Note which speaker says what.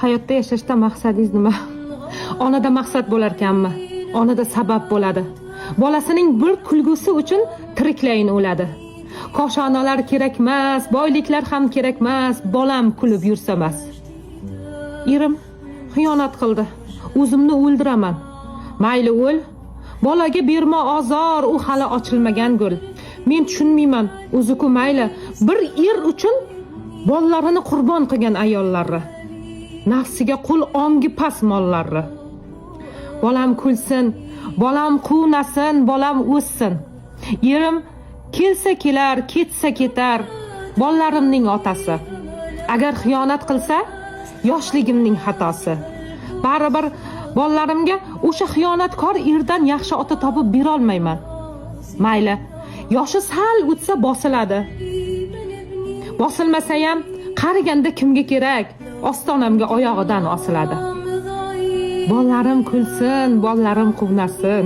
Speaker 1: Hayotda yashashda maqsadingiz nima? Onada maqsad bo'lar ekanmi? Onada sabab bo'ladi. Bolasining bir kulgusi uchun tiriklayin o'ladi. Qoshonalar kerak emas, boyliklar ham kerak emas, bolam kulib yursa emas. Erim xiyonat qildi. O'zimni o'ldiraman. Mayli o'l. Bolaga berma ozor, u hali ochilmagan gul. Men tushunmayman, o'zi-ku mayli, bir er uchun bolalarini qurbon qilgan ayollarni. Nafsiga qul, ongi past mollarni. Bolam kulsin, bolam quvnasin, bolam o'ssin. Erim kelsa kelar, ketsa ketar, bolalarimning otasi. Agar xiyonat qilsa, yoshligimning xatosi. Baribir bolalarimga o'sha xiyonatkor erdan yaxshi ota topib bera olmayman. Mayli, yoshi sal o'tsa bosiladi. Bosilmasa ham qariganda kimga kerak? Ostonamga oyog'idan osiladi. Bolalarim kulsin, bolalarim quvnasin.